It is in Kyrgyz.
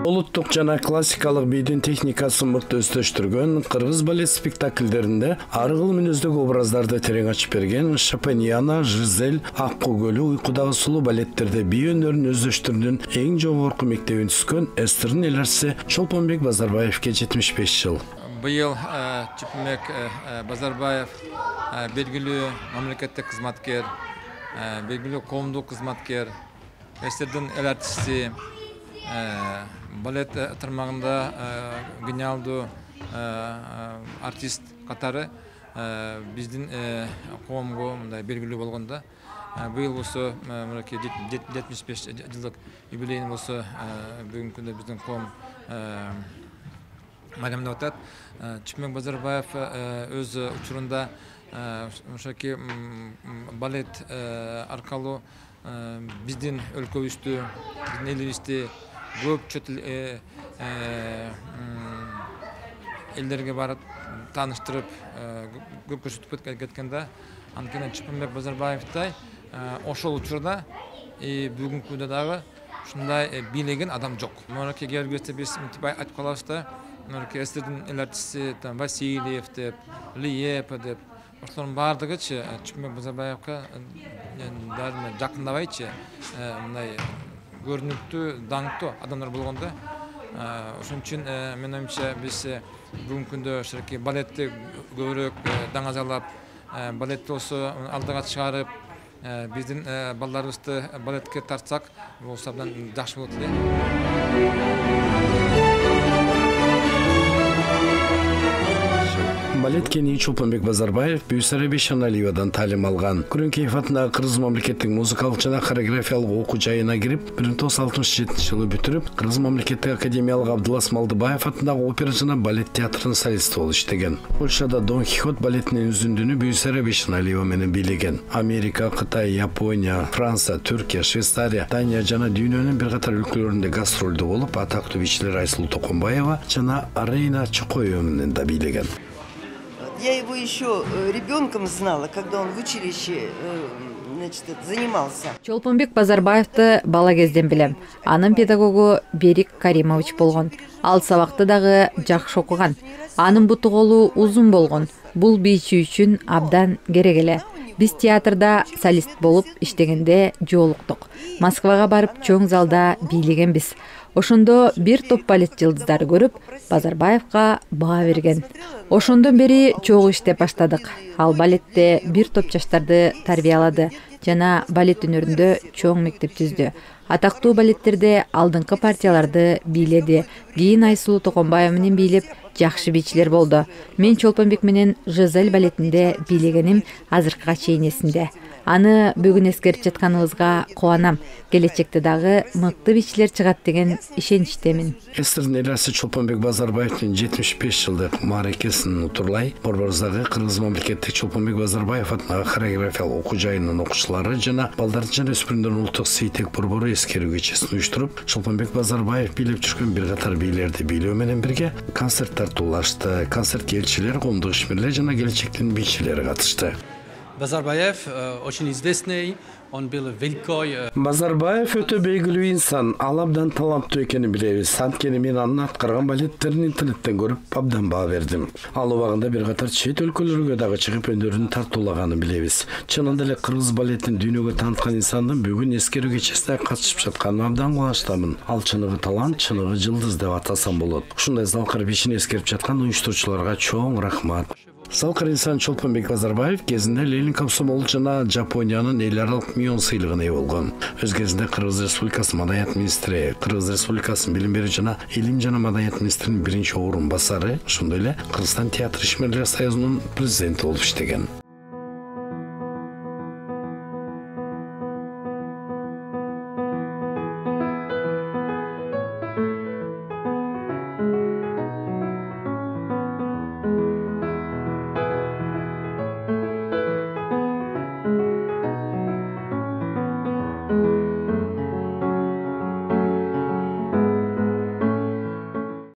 Улуттук жана классикалык бийдин техникасын мыкты өздөштүргөн кыргыз балет спектакльдеринде ар кыл мүнөздөгү образдарды терең ачып берген Шопениана, Жизель, Аккуу көлү, Уйкудагы сулуу балеттерде бий өнөрүн өздөштүрүүнүн эң жогорку мектебин түзгөн эстрдин элчиси Чолпонбек Базарбаевке 75 жыл. Быйыл Чолпонбек Базарбаев белгилүү мамлекеттик кызматкер, белгилүү коомдук кызматкер, эстрдин элчиси, балет тармагында гениалдуу артист катары биздин коомго мындай белгилүү болгондо быйыл болсо 75 жылдык юбилейин болсо бүгүнкү күндө биздин коом майрамдап атат. Чолпонбек Базарбаев өз учурунда ошоки балет аркылуу биздин өлкөбүздү, биздин элибизди көп чөт элдерге барып тааныштырып, көп көрсөтүп кеткенде, анткени Чолпонбек Базарбаевтай ошол учурда бүгүнкү күндө дагы ушундай бийлеген адам жок. Мынакей георгиевди биз мынтип айтып калабыз да, мынакей эстрдин элчиси Васильев деп, Лиеп деп, ошолордун баардыгычы Чолпонбек Базарбаевка дайыма жакындабайчы, мындай көрүнүктүү, даңктуу адамдар болгондо, ошон үчүн мен оюмча биз бүгүнкү күндө ошоки балетти көбүрөөк даңазалап, балетти болсо алдыга чыгарып, биздин балдарыбызды балетке тартсак, болсо абдан жакшы болот эле. Балет кении Чолпонбек Базарбаев Бүйсара Бейшеналиевадан талим алган. Күрөнкеев атындагы Кыргыз мамлекеттик музыкалык жана хореографиялык окуу жайына кирип, 1967-жылы бүтүрүп, Кыргыз мамлекеттик академиялык Абдылас Малдыбаев атындагы опера жана балет театрынын солисти болуп иштеген. Польшада Дон Кихот балетинин үзүндүнү Бүйсара Бейшеналиева менен бийлеген. Америка, Кытай, Япония, Франция, Түркия, Швейцария, Дания жана дүйнөнүн бир катар өлкөлөрүндө гастролдо болуп, атактуу бийчилер Айсулуу Токонбаева жана Арина Чокоева менен да бийлеген. Я его еще ребенком знала, когда он в училище занимался. Чолпонбек Базарбаевты бала кезден билем. Анын педагогу Берик Каримович болгон. Ал сабакты дагы жакшы окуган. Анын буту колу узун болгон. Бул бийчи үчүн абдан керек эле. Биз театрда солист болуп иштегенде жолуктук. Москвага барып чоң залда бийлегенбиз. Ошондо бир топ балет жылдыздары көрүп, Базарбаевка баа берген. Ошондон бери чогуу иштеп баштадык. Ал балетте бир топ жаштарды тарбиялады жана балет өнөрүндө чоң мектеп түздү. Атактуу балеттерде алдыңкы партияларды бийледи. Кийин Айсулуу Токонбаева менен бийлеп, жакшы бийчилер болду. Мен Чолпонбек менен Жизель балетинде бийлегеним азыркыга чейин эсимде. Аны бүгүн эскерип жатканыбызга кубанам. Келечекте дагы мыкты бийчилер чыгат деген ишеничтемин. Эстрдин элчиси Чолпонбек Базарбаевдин 75 жылдык мааракесин утурлай, Борбордагы Кыргыз мамлекеттик Чолпонбек Базарбаев атындагы хореографиялык окуу жайынын окуучулары жана балдарды жана өспүрүмдөрдүн улуттук сейтек борбору эскерүү кечесин уюштуруп, Чолпонбек Базарбаев бийлеп жүргөн бир катар бийлерди бийлөө менен бирге концерт тартуулашты. Концертке элчилер, коомдук ишмерлер жана келечектин бийчилери катышты. Базарбаев очень известный, он был великой. Базарбаев өтө белгилүү инсан, ал абдан таланттуу экенин билебиз. Анткени мен анын аткарган балеттерин интернеттен көрүп абдан баа бердим. Ал убагында бир катар чет өлкөлөргө дагы чыгып өндөрүн тартуулаганын билебиз. Чынында эле кыргыз балетин дүйнөгө тааныткан инсандын бүгүн эскерүү кечесине катышып жатканына абдан кубанычтамын. Ал чыныгы талант, чыныгы жылдыз деп атасам болот. Ушундай залкар бишин эскерип жаткан уюштуруучуларга чоң рахмат. Залкар инсан Чолпонбек Базарбаев кезинде Ленин комсомол жана Жапониянын эл аралык миллион сыйлыгына ээ болгон. Өз кезинде Кыргыз Республикасы Маданият министри, Кыргыз Республикасынын билим берүү жана илим жана маданият министринин биринчи орун басары, ошондой эле Кыргызстан театр ишмерлери союзунун президенти болуп иштеген.